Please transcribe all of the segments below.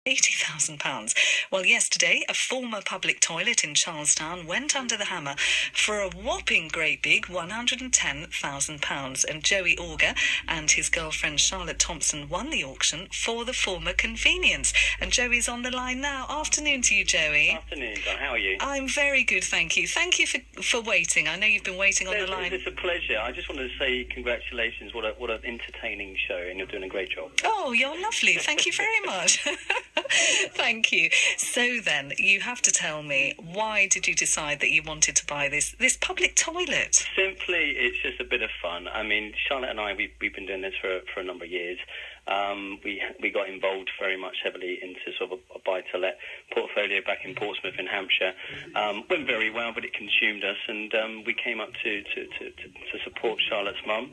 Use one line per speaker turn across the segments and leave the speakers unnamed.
£80,000. Well, yesterday, a former public toilet in Charlestown went under the hammer for a whopping great big £110,000. And Joey Auger and his girlfriend Charlotte Thompson won the auction for the former convenience. And Joey's on the line now. Afternoon to you, Joey.
Afternoon, Don. How are you?
I'm very good, thank you. Thank you for waiting. I know you've been waiting on the line.
It's a pleasure. I just wanted to say congratulations. What an entertaining show, and you're doing a great job.
Oh, you're lovely. Thank you very much. Thank you. So then, you have to tell me, why did you decide that you wanted to buy this public toilet?
Simply, it's just a bit of fun. I mean, Charlotte and I, we've been doing this for a number of years. We got involved very much heavily into sort of a buy-to-let portfolio back in Portsmouth in Hampshire. Went very well, but it consumed us, and we came up to support Charlotte's mum.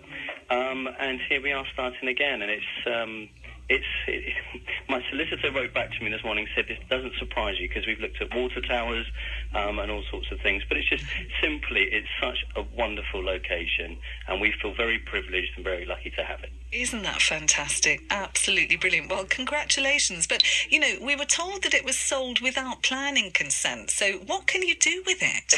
And here we are starting again, and my solicitor wrote back to me this morning, said this doesn't surprise you because we've looked at water towers and all sorts of things, but it's just simply, it's such a wonderful location, and we feel very privileged and very lucky to have it.
Isn't that fantastic? Absolutely brilliant. Well, congratulations. But, you know, we were told that it was sold without planning consent, so what can you do with it?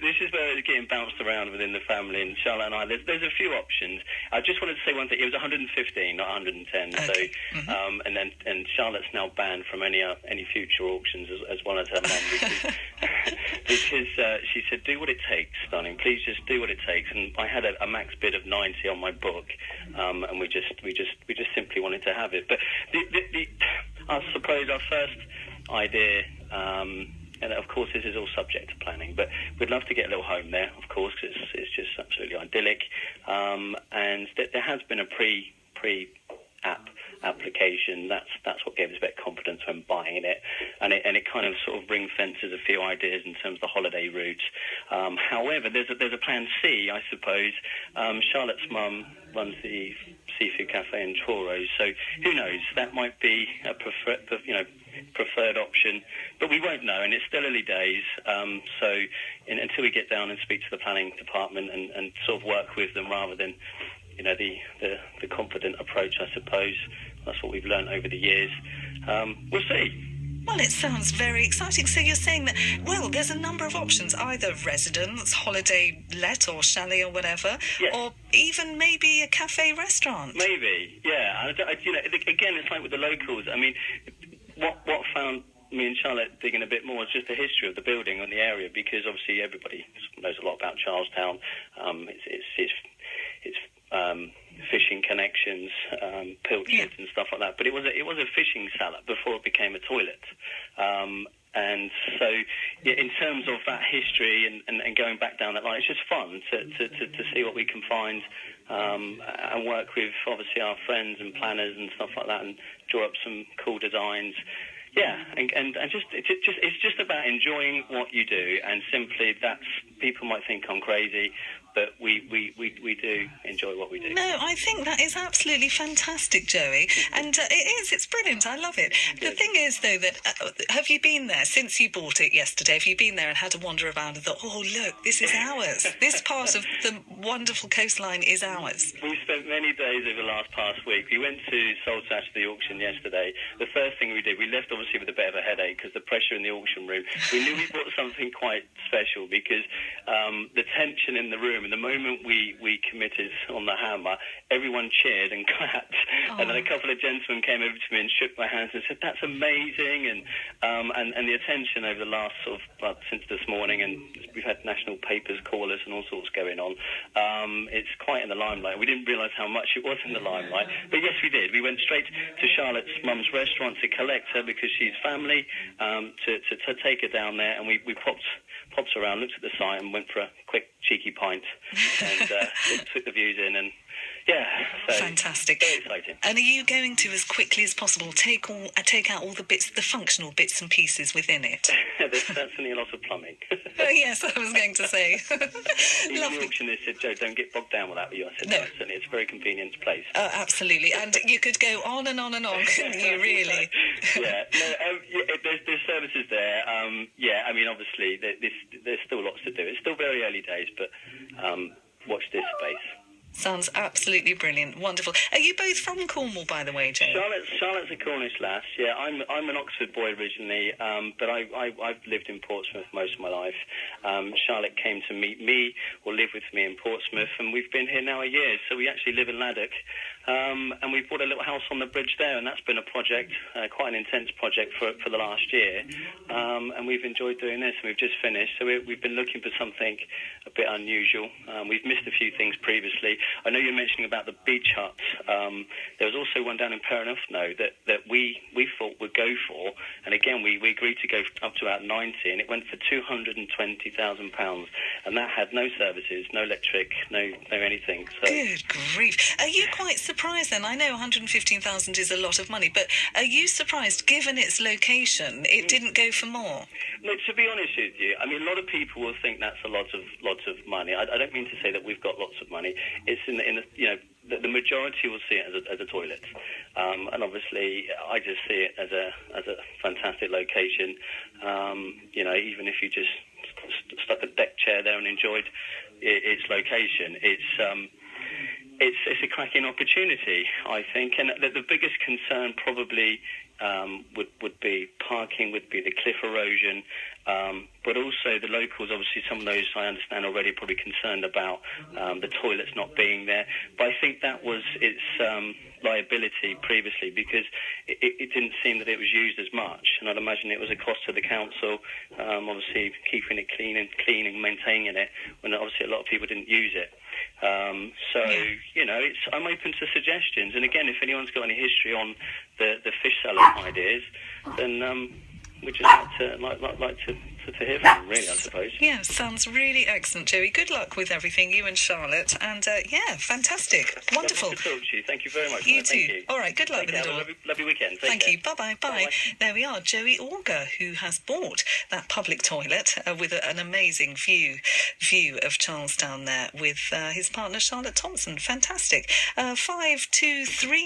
This is where it's getting bounced around within the family, and Charlotte and I, there's a few options. I just wanted to say one thing. It was 115, not 110.
Okay.
So, and Charlotte's now banned from any future auctions as well as her mum, because she said, "Do what it takes, darling. Please just do what it takes." And I had a max bid of 90 on my book, and we just simply wanted to have it. But I suppose our first idea. And of course, this is all subject to planning, but we'd love to get a little home there, of course, because it's just absolutely idyllic. And there has been a pre-app application. That's what gave us a bit of confidence when buying it, and it kind of sort of ring fences a few ideas in terms of the holiday route. However, there's a plan C, I suppose. Charlotte's mum runs the seafood cafe in Truro, so who knows? That might be a preferred option, but we won't know, and it's still early days. So until we get down and speak to the planning department and sort of work with them rather than, you know, the confident approach, I suppose. That's what we've learned over the years. We'll see.
Well, it sounds very exciting. So you're saying that, well, there's a number of options, either residence, holiday let or chalet or whatever,
yes,
or even maybe a cafe restaurant.
Maybe, yeah. Again, it's like with the locals. I mean, what found me and Charlotte digging a bit more is just the history of the building and the area, because obviously everybody knows a lot about Charlestown. It's fishing connections, pilchards and stuff like that. But it was a fishing salad before it became a toilet. And so, in terms of that history and going back down that line, it's just fun to see what we can find and work with, obviously, our friends and planners and stuff like that, and draw up some cool designs. Yeah, and it's just about enjoying what you do, and simply people might think I'm crazy, but we do enjoy what we do.
No, I think that is absolutely fantastic, Joey, and it's brilliant. I love it. Good. The thing is, though, that have you been there since you bought it yesterday? Have you been there and had a wander around and thought, oh, look, this is ours. This part of the wonderful coastline is ours.
We spent many days over the past week. We went to Saltash, the auction, yesterday. The first thing we did, we left obviously with a bit of a headache because the pressure in the auction room. We knew we bought something quite special because the tension in the room, and the moment we committed on the hammer, everyone cheered and clapped. Oh. And then a couple of gentlemen came over to me and shook my hands and said, "That's amazing." And the attention over the last since this morning, and we've had national papers call us and all sorts going on. It's quite in the limelight. We didn't realise how much it was in the limelight, but yes, we did. We went straight to Charlotte's mum's restaurant to collect her because she's family, to take her down there, and we popped around, looked at the site, and went for a quick cheeky pint and took the views in, and yeah, so
fantastic.
Very exciting.
And are you going to, as quickly as possible, take out all the functional bits and pieces within it?
There's certainly a lot of plumbing.
Yes, I was going to say.
Even the auctioneer said, "Joe, don't get bogged down with that." But I said, no, certainly, it's a very convenient place.
Absolutely, and you could go on and on and on, couldn't you, really?
Yeah, there's services there. Yeah, I mean, obviously, there's still lots to do. It's still very early days, but watch this space.
Sounds absolutely brilliant. Wonderful. Are you both from Cornwall, by the way, Joe?
Charlotte's a Cornish lass. Yeah, I'm an Oxford boy originally, but I've lived in Portsmouth most of my life. Charlotte came to meet me or live with me in Portsmouth, and we've been here now a year. So we actually live in Laddock, and we've bought a little house on the bridge there, and that's been a project, quite an intense project for the last year. And we've enjoyed doing this, and we've just finished. So we've been looking for something a bit unusual. We've missed a few things previously. I know you're mentioning about the beach huts. There was also one down in Perenothno that we thought would go for, and again we agreed to go up to about 90, and it went for £220,000, and that had no services, no electric, no anything. So.
Good grief! Are you quite surprised then? I know 115,000 is a lot of money, but are you surprised, given its location, it didn't go for more?
No, to be honest with you, I mean, a lot of people will think that's a lot of money. I don't mean to say that we've got lots of money. It's in the you know, the majority will see it as a toilet, and obviously I just see it as a fantastic location. You know, even if you just stuck a deck chair there and enjoyed its location, it's a cracking opportunity, I think. And the biggest concern probably would be parking, would be the cliff erosion, but also the locals, obviously some of those I understand already, probably concerned about the toilets not being there. But I think that was its liability previously, because it didn't seem that it was used as much, and I'd imagine it was a cost to the council, obviously keeping it clean and maintaining it, when obviously a lot of people didn't use it. So, you know, I'm open to suggestions, and again, if anyone's got any history on the fish salad ideas, then we'd just like to hear from them, really, I suppose.
Yeah, sounds really excellent, Joey. Good luck with everything, you and Charlotte, and yeah, fantastic. Wonderful.
Lovely to talk to you. Thank you very much.
You too.
Thank you.
All right, good luck with it all.
Have a lovely weekend.
Thank you. Bye-bye. Bye. There we are, Joey Auger, who has bought that public toilet with an amazing view of Charlestown there with his partner Charlotte Thompson. Fantastic. 523